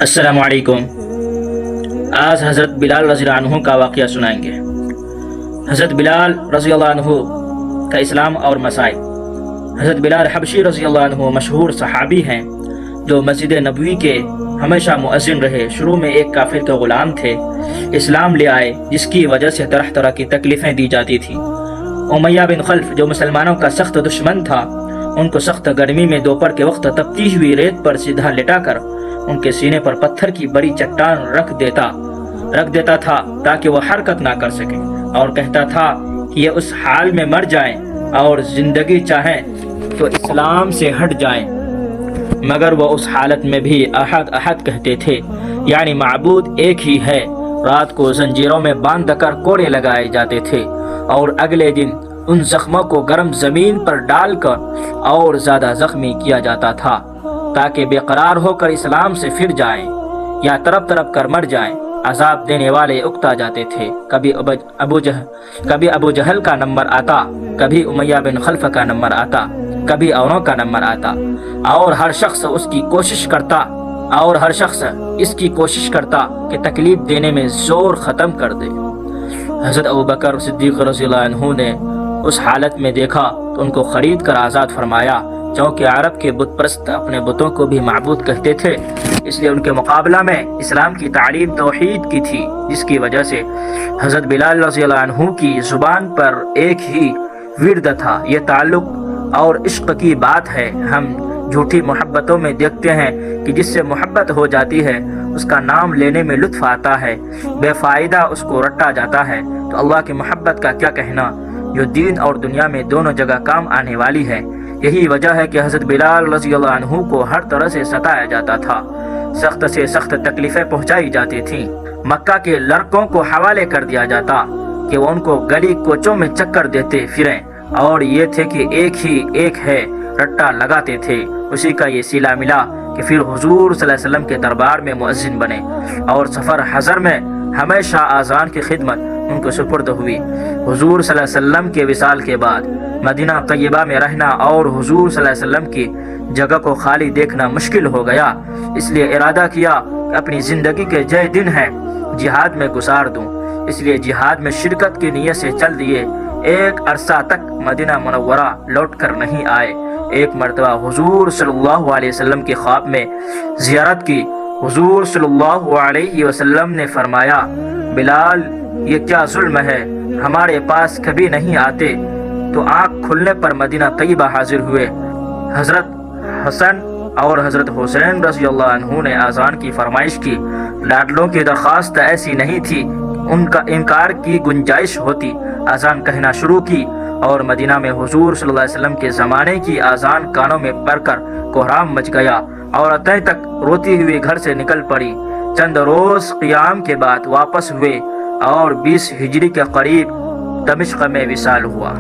السلام علیکم۔ آج حضرت بلال رضی اللہ عنہ کا واقعہ سنائیں گے۔ حضرت بلال رضی اللہ عنہ کا اسلام اور مسائل۔ حضرت بلال حبشی رضی اللہ عنہ مشہور صحابی ہیں جو مسجد نبوی کے ہمیشہ مؤذن رہے۔ شروع میں ایک کافر کے غلام تھے، اسلام لے آئے جس کی وجہ سے طرح طرح کی تکلیفیں دی جاتی تھیں۔ امیہ بن خلف جو مسلمانوں کا سخت دشمن تھا، ان کو سخت گرمی میں دوپہر کے وقت تپتی ہوئی ریت پر سیدھا لٹا کر ان کے سینے پر پتھر کی بڑی چٹان رکھ دیتا تھا تاکہ وہ حرکت نہ کر سکیں، اور کہتا تھا کہ یہ اس حال میں مر جائیں اور زندگی چاہیں تو اسلام سے ہٹ جائیں، مگر وہ اس حالت میں بھی احد احد کہتے تھے، یعنی معبود ایک ہی ہے۔ رات کو زنجیروں میں باندھ کر کوڑے لگائے جاتے تھے اور اگلے دن ان زخموں کو گرم زمین پر ڈال کر اور زیادہ زخمی کیا جاتا تھا تاکہ بے قرار ہو کر اسلام سے پھر جائیں یا تڑپ تڑپ کر مر جائیں۔ عذاب دینے والے اکتا جاتے تھے، کبھی ابو جہل کا نمبر آتا، کبھی امیہ بن خلف کا نمبر آتا، کبھی اوروں کا نمبر آتا، اور ہر شخص اس کی کوشش کرتا کہ تکلیف دینے میں زور ختم کر دے۔ حضرت ابوبکر صدیق رضی اللہ عنہ نے اس حالت میں دیکھا تو ان کو خرید کر آزاد فرمایا، چونکہ عرب کے بت پرست اپنے بتوں کو بھی معبود کہتے تھے، اس لیے ان کے مقابلہ میں اسلام کی تعلیم توحید کی تھی، جس کی وجہ سے حضرت بلال رضی اللہ عنہ کی زبان پر ایک ہی ورد تھا۔ یہ تعلق اور عشق کی بات ہے۔ ہم جھوٹی محبتوں میں دیکھتے ہیں کہ جس سے محبت ہو جاتی ہے اس کا نام لینے میں لطف آتا ہے، بے فائدہ اس کو رٹا جاتا ہے، تو اللہ کی محبت کا کیا کہنا جو دین اور دنیا میں دونوں جگہ کام آنے والی ہے۔ یہی وجہ ہے کہ حضرت بلال رضی اللہ عنہ کو ہر طرح سے ستایا جاتا تھا، سخت سے سخت تکلیفیں پہنچائی جاتی تھیں۔ مکہ کے لڑکوں کو حوالے کر دیا جاتا کہ وہ ان کو گلی کوچوں میں چکر دیتے پھریں، اور یہ تھے کہ ایک ہے رٹا لگاتے تھے۔ اسی کا یہ صلہ ملا کہ پھر حضور صلی اللہ علیہ وسلم کے دربار میں مؤذن بنے، اور سفر حضر میں ہمیشہ آذان کی خدمت ان کو سپرد ہوئی۔ حضور صلی اللہ علیہ وسلم کے وصال کے بعد مدینہ طیبہ میں رہنا اور حضور صلی اللہ علیہ وسلم کی جگہ کو خالی دیکھنا مشکل ہو گیا، اس لیے ارادہ کیا کہ اپنی زندگی کے جو دن ہیں جہاد میں گزار دوں، اس لیے جہاد میں شرکت کی نیت سے چل دیے۔ ایک عرصہ تک مدینہ منورہ لوٹ کر نہیں آئے۔ ایک مرتبہ حضور صلی اللہ علیہ وسلم کے خواب میں زیارت کی۔ حضور صلی اللہ علیہ وسلم نے فرمایا، بلال یہ کیا ظلم ہے، ہمارے پاس کبھی نہیں آتے۔ تو آنکھ کھلنے پر مدینہ طیبہ حاضر ہوئے۔ حضرت حسن اور حضرت حسین رضی اللہ عنہ نے اذان کی فرمائش کی۔ لاڈلوں کی درخواست ایسی نہیں تھی ان کا انکار کی گنجائش ہوتی۔ اذان کہنا شروع کی اور مدینہ میں حضور صلی اللہ علیہ وسلم کے زمانے کی اذان کانوں میں پڑ کر کوہرام مچ گیا۔ عورتیں تک روتی ہوئی گھر سے نکل پڑی۔ چند روز قیام کے بعد واپس ہوئے اور 20 ہجری کے قریب دمشق میں وصال ہوا۔